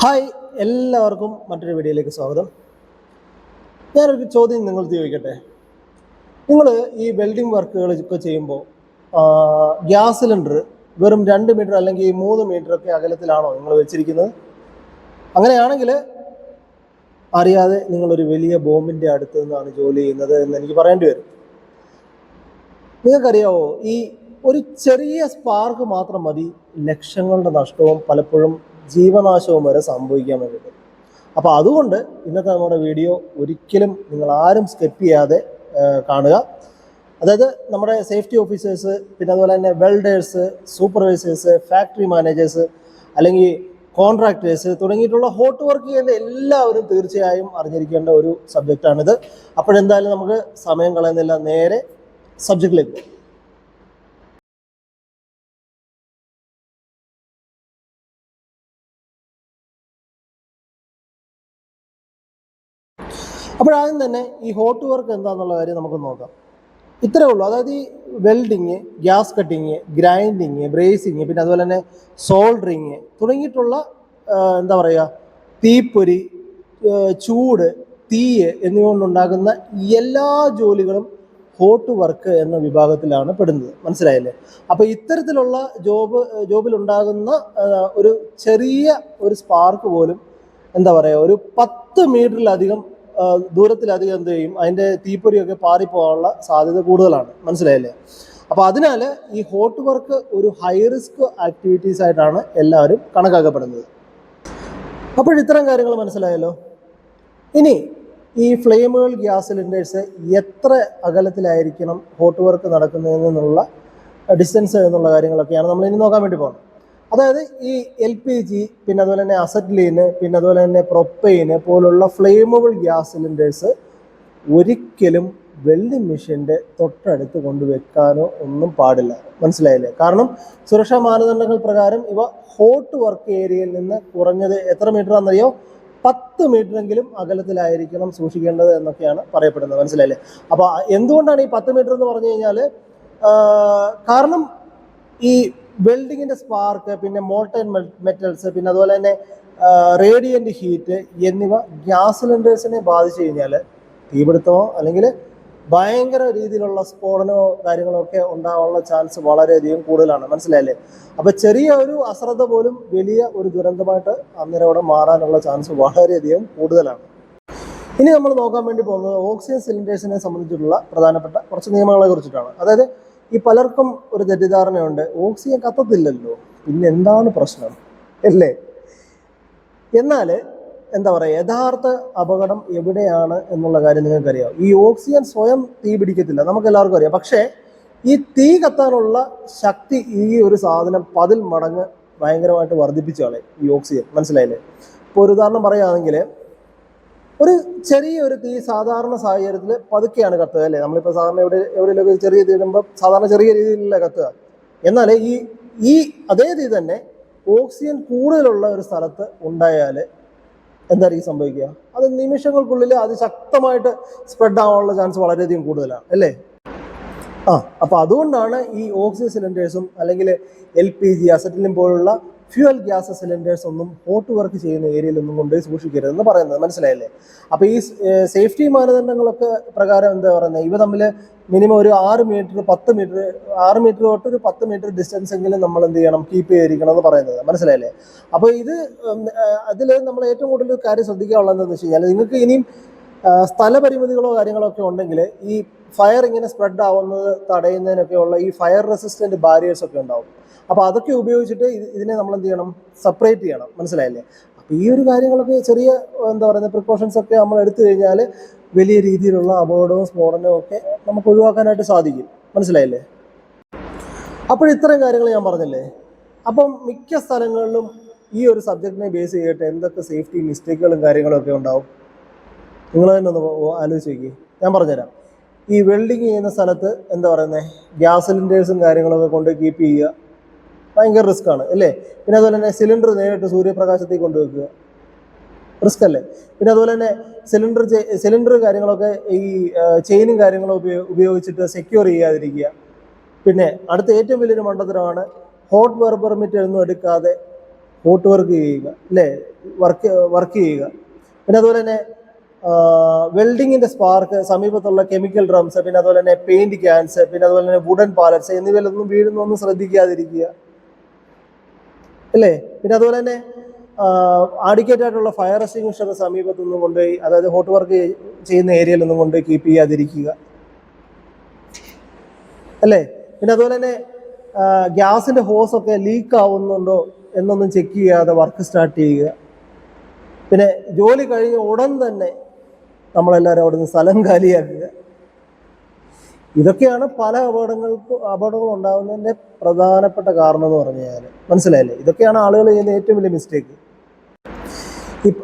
Hi, എല്ലാവർക്കും മറ്റൊരു വീഡിയോയിലേക്ക് സ്വാഗതം. ഞാനൊരു ചോദ്യം നിങ്ങൾക്ക് ചോദിക്കട്ടെ. നിങ്ങൾ ഈ വെൽഡിംഗ് വർക്കുകളൊക്കെ ചെയ്യുമ്പോൾ ഗ്യാസ് സിലിണ്ടർ വെറും 2 മീറ്റർ അല്ലെങ്കിൽ 3 മീറ്റർ ഒക്കെ അകലത്തിലാണോ നിങ്ങൾ വെച്ചിരിക്കുന്നത്? അങ്ങനെയാണെങ്കിൽ അറിയാതെ നിങ്ങളൊരു വലിയ ബോംബിൻ്റെ അടുത്ത് നിന്നാണ് ജോലി ചെയ്യുന്നത് എന്ന് എനിക്ക് പറയേണ്ടി വരും. നിങ്ങൾക്കറിയാവോ, ഈ ഒരു ചെറിയ സ്പാർക്ക് മാത്രം മതി ലക്ഷങ്ങളുടെ നഷ്ടവും പലപ്പോഴും ജീവനാശവും വരെ സംഭവിക്കാൻ വേണ്ടിയിട്ട്. അപ്പോൾ അതുകൊണ്ട് ഇന്നത്തെ നമ്മുടെ വീഡിയോ ഒരിക്കലും നിങ്ങൾ ആരും സ്കിപ്പ് ചെയ്യാതെ കാണുക. അതായത് നമ്മുടെ സേഫ്റ്റി ഓഫീസേഴ്സ്, പിന്നെ അതുപോലെ തന്നെ വെൽഡേഴ്സ്, സൂപ്പർവൈസേഴ്സ്, ഫാക്ടറി മാനേജേഴ്സ്, അല്ലെങ്കിൽ കോൺട്രാക്ടേഴ്സ് തുടങ്ങിയിട്ടുള്ള ഹോട്ട് വർക്ക് ചെയ്യുന്ന എല്ലാവരും തീർച്ചയായും അറിഞ്ഞിരിക്കേണ്ട ഒരു സബ്ജക്റ്റാണിത്. അപ്പോഴെന്തായാലും നമുക്ക് സമയം കളയുന്നില്ല, നേരെ സബ്ജക്റ്റിലേക്ക് പോകും. അപ്പോഴാദ്യം തന്നെ ഈ ഹോട്ട് വർക്ക് എന്താണെന്നുള്ള കാര്യം നമുക്ക് നോക്കാം. ഇത്രയേ ഉള്ളൂ. അതായത് ഈ welding, gas cutting, grinding, bracing, പിന്നെ അതുപോലെ തന്നെ സോൾഡറിങ് തുടങ്ങിയിട്ടുള്ള എന്താ പറയുക, തീപ്പൊരി, ചൂട്, തീയ് എന്നിവ കൊണ്ടുണ്ടാകുന്ന എല്ലാ ജോലികളും ഹോട്ട് വർക്ക് എന്ന വിഭാഗത്തിലാണ് പെടുന്നത്. മനസ്സിലായില്ലേ? അപ്പോൾ ഇത്തരത്തിലുള്ള ജോബിലുണ്ടാകുന്ന ഒരു ചെറിയ ഒരു സ്പാർക്ക് പോലും എന്താ പറയുക, ഒരു 10 മീറ്ററിലധികം ദൂരത്തിലധികം എന്ത് ചെയ്യും, അതിൻ്റെ തീപ്പൊരിയൊക്കെ പാറിപ്പോകാനുള്ള സാധ്യത കൂടുതലാണ്. മനസ്സിലായില്ലേ? അപ്പോൾ അതിനാൽ ഈ ഹോട്ട് വർക്ക് ഒരു ഹൈ റിസ്ക് ആക്ടിവിറ്റീസ് ആയിട്ടാണ് എല്ലാവരും കണക്കാക്കപ്പെടുന്നത്. അപ്പോൾ ഇത്തരം കാര്യങ്ങൾ മനസ്സിലായല്ലോ. ഇനി ഈ ഫ്ലെയിമുകൾ ഗ്യാസ് സിലിണ്ടേഴ്സ് എത്ര അകലത്തിലായിരിക്കണം ഹോട്ട് വർക്ക് നടക്കുന്നതെന്നുള്ള ഡിസ്റ്റൻസ് എന്നുള്ള കാര്യങ്ങളൊക്കെയാണ് നമ്മൾ ഇനി നോക്കാൻ വേണ്ടി പോകുന്നത്. അതായത് ഈ LPG, പിന്നെ അതുപോലെ തന്നെ അസറ്റ്ലീന്, പിന്നെ അതുപോലെ തന്നെ പ്രൊപ്പൈന് പോലുള്ള ഫ്ലെയിമബിൾ ഗ്യാസ് സിലിണ്ടേഴ്സ് ഒരിക്കലും വെൽഡിംഗ് മെഷീൻ്റെ തൊട്ടടുത്ത് കൊണ്ടുവെക്കാനോ ഒന്നും പാടില്ല. മനസ്സിലായില്ലേ? കാരണം സുരക്ഷാ മാനദണ്ഡങ്ങൾ പ്രകാരം ഇവ ഹോട്ട് വർക്ക് ഏരിയയിൽ നിന്ന് കുറഞ്ഞത് എത്ര മീറ്റർ ആണെന്നറിയോ? 10 മീറ്ററെങ്കിലും അകലത്തിലായിരിക്കണം സൂക്ഷിക്കേണ്ടത് എന്നൊക്കെയാണ് പറയപ്പെടുന്നത്. മനസ്സിലായില്ലേ? അപ്പോൾ എന്തുകൊണ്ടാണ് ഈ 10 മീറ്റർ എന്ന് പറഞ്ഞു കഴിഞ്ഞാൽ, കാരണം ഈ വെൽഡിങ്ങിൻ്റെ സ്പാർക്ക്, പിന്നെ മോൾട്ടൻ മെറ്റൽസ്, പിന്നെ അതുപോലെ തന്നെ റേഡിയൻ്റ് ഹീറ്റ് എന്നിവ ഗ്യാസ് സിലിണ്ടേഴ്സിനെ ബാധിച്ചു കഴിഞ്ഞാൽ തീപിടുത്തമോ അല്ലെങ്കിൽ ഭയങ്കര രീതിയിലുള്ള സ്ഫോടനമോ കാര്യങ്ങളോ ഒക്കെ ഉണ്ടാകാനുള്ള ചാൻസ് വളരെയധികം കൂടുതലാണ്. മനസ്സിലായില്ലേ? അപ്പോൾ ചെറിയ ഒരു അശ്രദ്ധ പോലും വലിയ ഒരു ദുരന്തമായിട്ട് അന്നേരം അവിടെ മാറാനുള്ള ചാൻസ് വളരെയധികം കൂടുതലാണ്. ഇനി നമ്മൾ നോക്കാൻ വേണ്ടി പോകുന്നത് ഓക്സിജൻ സിലിണ്ടേഴ്സിനെ സംബന്ധിച്ചിട്ടുള്ള പ്രധാനപ്പെട്ട കുറച്ച് നിയമങ്ങളെ കുറിച്ചിട്ടാണ്. അതായത് ഈ പലർക്കും ഒരു തെറ്റിദ്ധാരണയുണ്ട്, ഓക്സിജൻ കത്തത്തില്ലല്ലോ, പിന്നെ എന്താണ് പ്രശ്നം അല്ലേ? എന്നാൽ എന്താ പറയുക, യഥാർത്ഥ അപകടം എവിടെയാണ് എന്നുള്ള കാര്യം നിങ്ങൾക്കറിയാം. ഈ ഓക്സിജൻ സ്വയം തീ പിടിക്കത്തില്ല, നമുക്ക് എല്ലാവർക്കും അറിയാം. പക്ഷേ ഈ തീ കത്താനുള്ള ശക്തി ഈ ഒരു സാധനം 10 മടങ്ങ് ഭയങ്കരമായിട്ട് വർദ്ധിപ്പിച്ചു കളയും ഈ ഓക്സിജൻ. മനസ്സിലായില്ലേ? ഇപ്പോൾ ഒരു ഉദാഹരണം പറയുകയാണെങ്കിൽ, ഒരു ചെറിയൊരു തീ സാധാരണ സാഹചര്യത്തിൽ പതുക്കെയാണ് കത്തുക അല്ലേ? നമ്മളിപ്പോൾ സാധാരണ എവിടെയെങ്കിലുമൊക്കെ ചെറിയ തീ ഇടുമ്പോൾ സാധാരണ ചെറിയ രീതിയിലല്ല കത്തുക. എന്നാൽ ഈ അതേ തീ തന്നെ ഓക്സിജൻ കൂടുതലുള്ള ഒരു സ്ഥലത്ത് ഉണ്ടായാൽ എന്തായിരിക്കും സംഭവിക്കുക? അത് നിമിഷങ്ങൾക്കുള്ളിൽ അതിശക്തമായിട്ട് സ്പ്രെഡ് ആവാനുള്ള ചാൻസ് വളരെയധികം കൂടുതലാണ് അല്ലേ? അപ്പോൾ അതുകൊണ്ടാണ് ഈ ഓക്സിജൻ സിലിണ്ടേഴ്സും അല്ലെങ്കിൽ LPG, അസറ്റിലിൻ പോലുള്ള ഫ്യൂവൽ ഗ്യാസ് സിലിണ്ടേഴ്സ് ഒന്നും ഹോട്ട് വർക്ക് ചെയ്യുന്ന ഏരിയയിലൊന്നും കൊണ്ടുപോയി സൂക്ഷിക്കരുതെന്ന് പറയുന്നത്. മനസ്സിലായില്ലേ? അപ്പോൾ ഈ സേഫ്റ്റി മാനദണ്ഡങ്ങളൊക്കെ പ്രകാരം എന്താ പറയുന്നത്, ഇവ തമ്മിൽ മിനിമം ഒരു 6 മീറ്റർ 10 മീറ്റർ 6 മീറ്റർ തൊട്ട് ഒരു 10 മീറ്റർ ഡിസ്റ്റൻസ് എങ്കിലും നമ്മൾ എന്ത് ചെയ്യണം, കീപ്പ് ചെയ്തിരിക്കണം എന്ന് പറയുന്നത്. മനസ്സിലായില്ലേ? അപ്പോൾ ഇത് അതിൽ നമ്മൾ ഏറ്റവും കൂടുതൽ കാര്യം ശ്രദ്ധിക്കാനുള്ളത് എന്താണെന്ന് വെച്ച് കഴിഞ്ഞാൽ, നിങ്ങൾക്ക് ഇനിയും സ്ഥലപരിമിതികളോ കാര്യങ്ങളോ ഒക്കെ ഉണ്ടെങ്കിൽ ഈ ഫയർ ഇങ്ങനെ സ്പ്രെഡ് ആവുന്നത് തടയുന്നതിനൊക്കെയുള്ള ഈ ഫയർ റെസിസ്റ്റൻറ്റ് ബാരിയേഴ്സ് ഒക്കെ ഉണ്ടാവും. അപ്പോൾ അതൊക്കെ ഉപയോഗിച്ചിട്ട് ഇതിനെ നമ്മൾ എന്ത് ചെയ്യണം, സെപ്പറേറ്റ് ചെയ്യണം. മനസ്സിലായില്ലേ? അപ്പോൾ ഈ ഒരു കാര്യങ്ങളൊക്കെ ചെറിയ എന്താ പറയുന്നത് പ്രിക്കോഷൻസ് ഒക്കെ നമ്മൾ എടുത്തു കഴിഞ്ഞാൽ വലിയ രീതിയിലുള്ള അപകടവും സ്ഫോടനവും ഒക്കെ നമുക്ക് ഒഴിവാക്കാനായിട്ട് സാധിക്കും. മനസ്സിലായില്ലേ? അപ്പോൾ ഇത്രയും കാര്യങ്ങൾ ഞാൻ പറഞ്ഞില്ലേ. അപ്പം മിക്ക സ്ഥലങ്ങളിലും ഈ ഒരു സബ്ജക്റ്റിനെ ബേസ് ചെയ്തിട്ട് എന്തൊക്കെ സേഫ്റ്റി മിസ്റ്റേക്കുകളും കാര്യങ്ങളും ഒക്കെ ഉണ്ടാവും, നിങ്ങൾ തന്നെ ഒന്ന് ആലോചിച്ച് നോക്കി. ഞാൻ പറഞ്ഞുതരാം. ഈ വെൽഡിങ് ചെയ്യുന്ന സ്ഥലത്ത് എന്താ പറയുന്നത്, ഗ്യാസ് സിലിണ്ടേഴ്സും കാര്യങ്ങളൊക്കെ കൊണ്ട് കീപ്പ് ചെയ്യുക ഭയങ്കര റിസ്ക് ആണ് അല്ലേ? പിന്നെ അതുപോലെ തന്നെ സിലിണ്ടർ നേരിട്ട് സൂര്യപ്രകാശത്തിൽ കൊണ്ടുവെക്കുക റിസ്ക് അല്ലേ? പിന്നെ അതുപോലെ തന്നെ സിലിണ്ടർ കാര്യങ്ങളൊക്കെ ഈ ചെയിനും കാര്യങ്ങളും ഉപയോഗിച്ചിട്ട് സെക്യൂർ ചെയ്യാതിരിക്കുക. പിന്നെ അടുത്ത ഏറ്റവും വലിയൊരു മണ്ടത്തരമാണ് ഹോട്ട് വർക്ക് പെർമിറ്റ് ഒന്നും എടുക്കാതെ ഹോട്ട് വർക്ക് ചെയ്യുക അല്ലേ? വർക്ക് ചെയ്യുക. പിന്നെ അതുപോലെ തന്നെ വെൽഡിങ്ങിൻ്റെ സ്പാർക്ക്, സമീപത്തുള്ള കെമിക്കൽ ഡ്രംസ്, പിന്നെ അതുപോലെ തന്നെ പെയിന്റ് ക്യാൻസ്, പിന്നെ അതുപോലെ തന്നെ വുഡൻ പാലറ്റ്സ് എന്നിവയിലൊന്നും വീഴുന്നൊന്നും ശ്രദ്ധിക്കാതിരിക്കുക അല്ലേ. പിന്നെ അതുപോലെ തന്നെ ആഡിക്കേറ്റ് ആയിട്ടുള്ള ഫയർ എക്സ്റ്റിങ്വിഷറിന് സമീപത്തൊന്നും കൊണ്ടുപോയി, അതായത് ഹോട്ട് വർക്ക് ചെയ്യുന്ന ഏരിയയിലൊന്നും കൊണ്ടുപോയി കീപ്പ് ചെയ്യാതിരിക്കുക അല്ലേ. പിന്നെ അതുപോലെ തന്നെ ഗ്യാസിൻ്റെ ഹോസൊക്കെ ലീക്ക് ആവുന്നുണ്ടോ എന്നൊന്നും ചെക്ക് ചെയ്യാതെ വർക്ക് സ്റ്റാർട്ട് ചെയ്യുക. പിന്നെ ജോലി കഴിഞ്ഞ ഉടൻ തന്നെ നമ്മളെല്ലാവരും അവിടെ നിന്ന് സ്ഥലം കാലിയാക്കുക. ഇതൊക്കെയാണ് പല അപകടങ്ങൾ ഉണ്ടാകുന്നതിൻ്റെ പ്രധാനപ്പെട്ട കാരണം എന്ന് പറഞ്ഞു കഴിഞ്ഞാൽ. മനസ്സിലായില്ലേ? ഇതൊക്കെയാണ് ആളുകൾ ചെയ്യുന്ന ഏറ്റവും വലിയ മിസ്റ്റേക്ക്.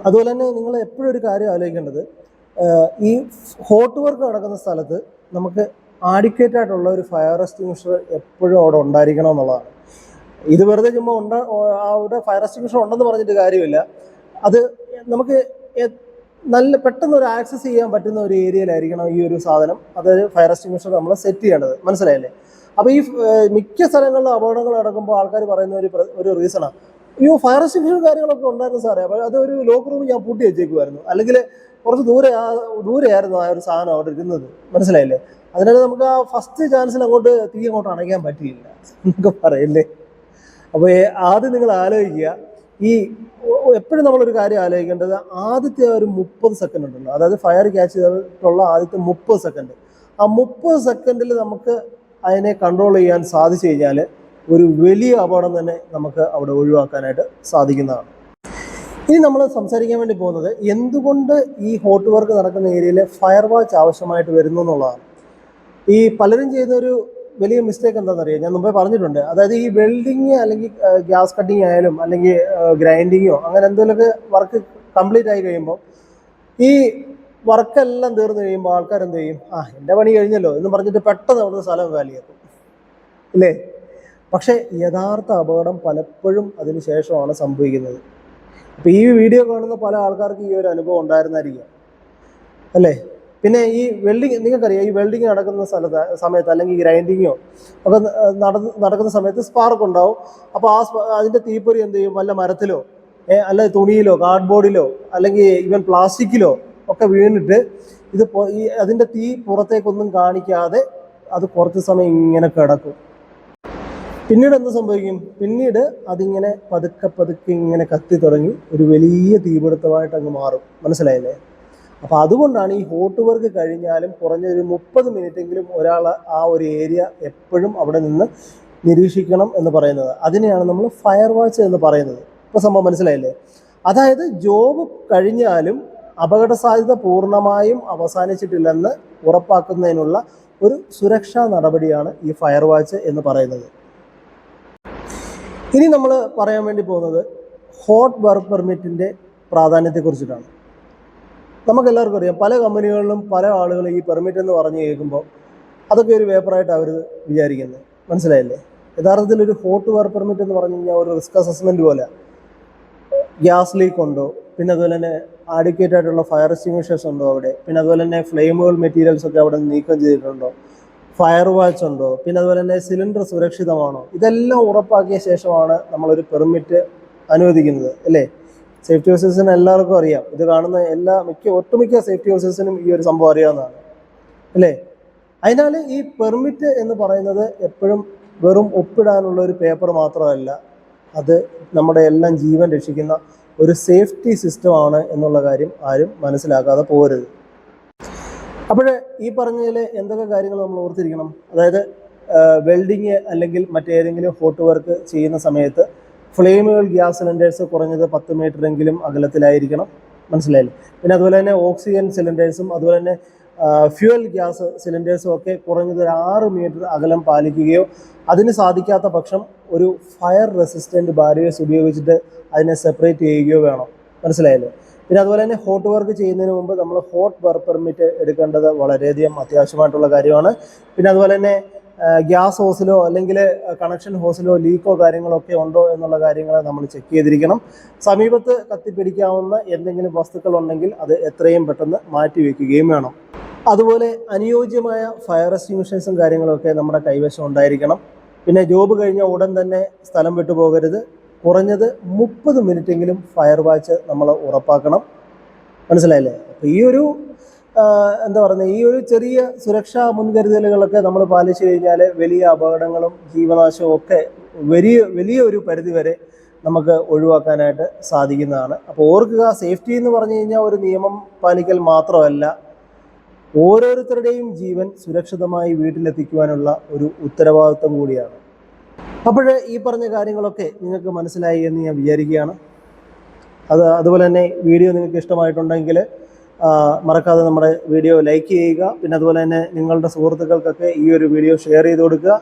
അതുപോലെ തന്നെ നിങ്ങൾ എപ്പോഴും ഒരു കാര്യം ആലോചിക്കേണ്ടത്, ഈ ഹോട്ട് വർക്ക് നടക്കുന്ന സ്ഥലത്ത് നമുക്ക് ആഡിക്വേറ്റ് ആയിട്ടുള്ള ഒരു ഫയർ എക്സ്റ്റിങ്വിഷർ എപ്പോഴും അവിടെ ഉണ്ടായിരിക്കണം എന്നുള്ളതാണ്. ഇത് വെറുതെ ചുമ്മാ അവിടെ ഫയർ എക്സ്റ്റിങ്വിഷർ ഉണ്ടെന്ന് പറഞ്ഞിട്ട് കാര്യമില്ല. അത് നമുക്ക് നല്ല പെട്ടെന്ന് ഒരു ആക്സസ് ചെയ്യാൻ പറ്റുന്ന ഒരു ഏരിയയിലായിരിക്കണം ഈ ഒരു സാധനം, അതായത് ഫയർ എക്സ്റ്റിങ്വിഷർ നമ്മൾ സെറ്റ് ചെയ്യേണ്ടത്. മനസ്സിലായില്ലേ? അപ്പോൾ ഈ മിക്ക സ്ഥലങ്ങളിലും അപകടങ്ങൾ നടക്കുമ്പോൾ ആൾക്കാർ പറയുന്ന ഒരു റീസണാണ്, അയ്യോ ഫയർ എക്സ്റ്റിങ്വിഷർ കാര്യങ്ങളൊക്കെ ഉണ്ടായിരുന്നു സാറേ, അപ്പോൾ അതൊരു ലോക്ക് റൂം ഞാൻ പൂട്ടി വെച്ചേക്കുമായിരുന്നു, അല്ലെങ്കിൽ കുറച്ച് ദൂരെയായിരുന്നു ആ ഒരു സാധനം അവിടെ ഇരുന്നത്. മനസ്സിലായില്ലേ? അതിനാണ് നമുക്ക് ആ ഫസ്റ്റ് ചാൻസിൽ തീ അങ്ങോട്ട് അണയ്ക്കാൻ പറ്റിയില്ല എന്നൊക്കെ പറയില്ലേ. അപ്പോൾ ആദ്യം നിങ്ങൾ ആലോചിക്കുക, ഈ എപ്പോഴും നമ്മളൊരു കാര്യം ആലോചിക്കേണ്ടത്, ആദ്യത്തെ ഒരു 30 സെക്കൻഡ് ഉണ്ടല്ലോ, അതായത് ഫയർ ക്യാച്ച് ചെയ്തിട്ടുള്ള ആദ്യത്തെ 30 സെക്കൻഡ്, ആ 30 സെക്കൻഡിൽ നമുക്ക് അതിനെ കൺട്രോൾ ചെയ്യാൻ സാധിച്ചു കഴിഞ്ഞാൽ ഒരു വലിയ അപകടം തന്നെ നമുക്ക് അവിടെ ഒഴിവാക്കാനായിട്ട് സാധിക്കുന്നതാണ്. ഇനി നമ്മൾ സംസാരിക്കാൻ വേണ്ടി പോകുന്നത് എന്തുകൊണ്ട് ഈ ഹോട്ട് വർക്ക് നടക്കുന്ന ഏരിയയിൽ ഫയർ വാച്ച് ആവശ്യമായിട്ട് വരുന്നു എന്നുള്ളതാണ്. ഈ പലരും ചെയ്യുന്ന ഒരു വലിയ മിസ്റ്റേക്ക് എന്താണെന്നറിയാം, ഞാൻ മുമ്പേ പറഞ്ഞിട്ടുണ്ട്. അതായത് ഈ വെൽഡിങ് അല്ലെങ്കിൽ ഗ്യാസ് കട്ടിങ് ആയാലും അല്ലെങ്കിൽ ഗ്രൈൻഡിങ്ങോ അങ്ങനെ എന്തെങ്കിലുമൊക്കെ വർക്ക് കംപ്ലീറ്റ് ആയി കഴിയുമ്പോൾ, ഈ വർക്കെല്ലാം തീർന്നു കഴിയുമ്പോൾ ആൾക്കാർ എന്ത് ചെയ്യും, എൻ്റെ പണി കഴിഞ്ഞല്ലോ എന്ന് പറഞ്ഞിട്ട് പെട്ടെന്ന് അവിടുന്ന് സ്ഥലം കാലിയാക്കും ഇല്ലേ. പക്ഷേ യഥാർത്ഥ അപകടം പലപ്പോഴും അതിന് ശേഷമാണ് സംഭവിക്കുന്നത്. അപ്പോൾ ഈ വീഡിയോ കാണുന്ന പല ആൾക്കാർക്ക് ഈ ഒരു അനുഭവം ഉണ്ടായിരുന്നായിരിക്കാം അല്ലേ. പിന്നെ ഈ വെൽഡിങ്, നിങ്ങൾക്കറിയാം, ഈ വെൽഡിങ് നടക്കുന്ന സമയത്ത് അല്ലെങ്കിൽ ഗ്രൈൻഡിങ്ങോ ഒക്കെ നടക്കുന്ന സമയത്ത് സ്പാർക്ക് ഉണ്ടാവും. അപ്പോൾ അതിൻ്റെ തീപ്പൊരി എന്ത് ചെയ്യും, വല്ല മരത്തിലോ അല്ല തുണിയിലോ കാർഡ്ബോർഡിലോ അല്ലെങ്കിൽ ഈവൻ പ്ലാസ്റ്റിക്കിലോ ഒക്കെ വീണിട്ട് അതിൻ്റെ തീ പുറത്തേക്കൊന്നും കാണിക്കാതെ അത് കുറച്ച് സമയം ഇങ്ങനെ കിടക്കും. പിന്നീട് എന്ത് സംഭവിക്കും, പിന്നീട് അതിങ്ങനെ പതുക്കെ ഇങ്ങനെ കത്തി തുടങ്ങി ഒരു വലിയ തീപിടുത്തമായിട്ട് അങ്ങ് മാറും. മനസ്സിലായില്ലേ? അപ്പോൾ അതുകൊണ്ടാണ് ഈ ഹോട്ട് വർക്ക് കഴിഞ്ഞാലും കുറഞ്ഞൊരു 30 മിനിറ്റെങ്കിലും ഒരാൾ ആ ഒരു ഏരിയ എപ്പോഴും അവിടെ നിന്ന് നിരീക്ഷിക്കണം എന്ന് പറയുന്നത്. അതിനെയാണ് നമ്മൾ ഫയർ വാച്ച് എന്ന് പറയുന്നത്. ഇപ്പോൾ സംഭവം മനസ്സിലായില്ലേ? അതായത് ജോബ് കഴിഞ്ഞാലും അപകട സാധ്യത പൂർണ്ണമായും അവസാനിച്ചിട്ടില്ലെന്ന് ഉറപ്പാക്കുന്നതിനുള്ള ഒരു സുരക്ഷാ നടപടിയാണ് ഈ ഫയർ വാച്ച് എന്ന് പറയുന്നത്. ഇനി നമ്മൾ പറയാൻ വേണ്ടി പോകുന്നത് ഹോട്ട് വർക്ക് പെർമിറ്റിൻ്റെ പ്രാധാന്യത്തെക്കുറിച്ചിട്ടാണ്. നമുക്കെല്ലാവർക്കും അറിയാം, പല കമ്പനികളിലും പല ആളുകളും ഈ പെർമിറ്റ് എന്ന് പറഞ്ഞു കേൾക്കുമ്പോൾ അതൊക്കെ ഒരു പേപ്പറായിട്ട് അവർ വിചാരിക്കുന്നത്. മനസ്സിലായില്ലേ? യഥാർത്ഥത്തിൽ ഒരു ഹോട്ട് വർക്ക് പെർമിറ്റ് എന്ന് പറഞ്ഞു കഴിഞ്ഞാൽ ഒരു റിസ്ക് അസസ്മെൻറ്റ് പോലെ. ഗ്യാസ് ലീക്ക് ഉണ്ടോ, പിന്നെ അതുപോലെ തന്നെ ആഡിക്വേറ്റ് ആയിട്ടുള്ള ഫയർ എക്സ്റ്റിങ്വിഷേഴ്സ് ഉണ്ടോ അവിടെ, പിന്നെ അതുപോലെ തന്നെ ഫ്ലെയിമുകൾ മെറ്റീരിയൽസ് ഒക്കെ അവിടെ നീക്കം ചെയ്തിട്ടുണ്ടോ, ഫയർ വാച്ച് ഉണ്ടോ, പിന്നെ അതുപോലെ തന്നെ സിലിണ്ടർ സുരക്ഷിതമാണോ, ഇതെല്ലാം ഉറപ്പാക്കിയ ശേഷമാണ് നമ്മളൊരു പെർമിറ്റ് അനുവദിക്കുന്നത് അല്ലേ. സേഫ്റ്റി ഓഫീസേഴ്സിന് എല്ലാവർക്കും അറിയാം, ഇത് കാണുന്ന ഒട്ടുമിക്ക സേഫ്റ്റി ഓഫീസേഴ്സിനും ഈ ഒരു സംഭവം അറിയാവുന്നതാണ് അല്ലേ. അതിനാൽ ഈ പെർമിറ്റ് എന്ന് പറയുന്നത് എപ്പോഴും വെറും ഒപ്പിടാനുള്ള ഒരു പേപ്പർ മാത്രമല്ല, അത് നമ്മുടെ എല്ലാം ജീവൻ രക്ഷിക്കുന്ന ഒരു സേഫ്റ്റി സിസ്റ്റമാണ് എന്നുള്ള കാര്യം ആരും മനസ്സിലാക്കാതെ പോകരുത്. അപ്പോൾ ഈ പറഞ്ഞതിൽ എന്തൊക്കെ കാര്യങ്ങൾ നമ്മൾ ഓർത്തിരിക്കണം, അതായത് വെൽഡിങ് അല്ലെങ്കിൽ മറ്റേതെങ്കിലും ഹോട്ട് വർക്ക് ചെയ്യുന്ന സമയത്ത് ഫ്ലെയിമുകൾ ഗ്യാസ് സിലിണ്ടേഴ്സ് കുറഞ്ഞത് 10 മീറ്ററെങ്കിലും അകലത്തിലായിരിക്കണം. മനസ്സിലായില്ലേ? പിന്നെ അതുപോലെ തന്നെ ഓക്സിജൻ സിലിണ്ടേഴ്സും അതുപോലെ തന്നെ ഫ്യൂവൽ ഗ്യാസ് സിലിണ്ടേഴ്സും ഒക്കെ കുറഞ്ഞത് 6 മീറ്റർ അകലം പാലിക്കുകയോ അതിന് സാധിക്കാത്ത പക്ഷം ഒരു ഫയർ റെസിസ്റ്റൻറ്റ് ബാരിയേഴ്സ് ഉപയോഗിച്ചിട്ട് അതിനെ സെപ്പറേറ്റ് ചെയ്യുകയോ വേണം. മനസ്സിലായല്ലോ? പിന്നെ അതുപോലെ തന്നെ ഹോട്ട് വർക്ക് ചെയ്യുന്നതിന് മുമ്പ് നമ്മൾ ഹോട്ട് വർക്ക് പെർമിറ്റ് എടുക്കേണ്ടത് വളരെയധികം അത്യാവശ്യമായിട്ടുള്ള കാര്യമാണ്. പിന്നെ അതുപോലെ തന്നെ ഗ്യാസ് ഹോസിലോ അല്ലെങ്കിൽ കണക്ഷൻ ഹോസിലോ ലീക്കോ കാര്യങ്ങളോ ഒക്കെ ഉണ്ടോ എന്നുള്ള കാര്യങ്ങൾ നമ്മൾ ചെക്ക് ചെയ്തിരിക്കണം. സമീപത്ത് കത്തിപ്പിടിക്കാവുന്ന എന്തെങ്കിലും വസ്തുക്കൾ ഉണ്ടെങ്കിൽ അത് എത്രയും പെട്ടെന്ന് മാറ്റി വയ്ക്കുകയും വേണം. അതുപോലെ അനുയോജ്യമായ ഫയർ എക്സ്റ്റിങ്വിഷേഴ്സും കാര്യങ്ങളൊക്കെ നമ്മുടെ കൈവശം ഉണ്ടായിരിക്കണം. പിന്നെ ജോബ് കഴിഞ്ഞ ഉടൻ തന്നെ സ്ഥലം വിട്ടു പോകരുത്. കുറഞ്ഞത് 30 മിനിറ്റെങ്കിലും ഫയർ വാച്ച് നമ്മൾ ഉറപ്പാക്കണം. മനസ്സിലായില്ലേ? അപ്പോൾ ഈ ഒരു എന്താ പറയുന്നത്, ഈ ഒരു ചെറിയ സുരക്ഷാ മുൻകരുതലുകളൊക്കെ നമ്മൾ പാലിച്ചു കഴിഞ്ഞാൽ വലിയ അപകടങ്ങളും ജീവനാശവും ഒക്കെ വലിയ ഒരു പരിധി വരെ നമുക്ക് ഒഴിവാക്കാനായിട്ട് സാധിക്കുന്നതാണ്. അപ്പോൾ ഓർക്കുക, സേഫ്റ്റി എന്ന് പറഞ്ഞു കഴിഞ്ഞാൽ ഒരു നിയമം പാലിക്കൽ മാത്രമല്ല, ഓരോരുത്തരുടെയും ജീവൻ സുരക്ഷിതമായി വീട്ടിലെത്തിക്കുവാനുള്ള ഒരു ഉത്തരവാദിത്വം കൂടിയാണ്. അപ്പോൾ ഈ പറഞ്ഞ കാര്യങ്ങളൊക്കെ നിങ്ങൾക്ക് മനസ്സിലായി എന്ന് ഞാൻ വിചാരിക്കുകയാണ്. അതുപോലെ തന്നെ വീഡിയോ നിങ്ങൾക്ക് ഇഷ്ടമായിട്ടുണ്ടെങ്കിൽ മറക്കാതെ നമ്മുടെ വീഡിയോ ലൈക്ക് ചെയ്യുക. പിന്നെ അതുപോലെ തന്നെ നിങ്ങളുടെ സുഹൃത്തുക്കൾക്കൊക്കെ ഈ ഒരു വീഡിയോ ഷെയർ ചെയ്ത് കൊടുക്കുക.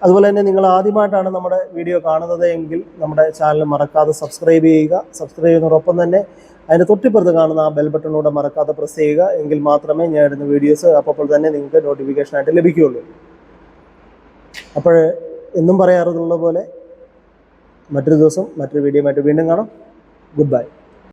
അതുപോലെ തന്നെ നിങ്ങൾ ആദ്യമായിട്ടാണ് നമ്മുടെ വീഡിയോ കാണുന്നത് എങ്കിൽ നമ്മുടെ ചാനൽ മറക്കാതെ സബ്സ്ക്രൈബ് ചെയ്യുക. സബ്സ്ക്രൈബ് ചെയ്യുന്നതോടൊപ്പം തന്നെ അതിൻ്റെ തൊട്ടിപ്പുറത്ത് കാണുന്ന ആ ബെൽ ബട്ടണിലൂടെ മറക്കാതെ പ്രസ് ചെയ്യുക. എങ്കിൽ മാത്രമേ ഞാൻ ഇടുന്ന വീഡിയോസ് അപ്പോൾ തന്നെ നിങ്ങൾക്ക് നോട്ടിഫിക്കേഷനായിട്ട് ലഭിക്കുകയുള്ളൂ. അപ്പോൾ എന്നും പറയാറുള്ള പോലെ മറ്റൊരു ദിവസം മറ്റൊരു വീഡിയോ ആയിട്ട് വീണ്ടും കാണാം. Good bye.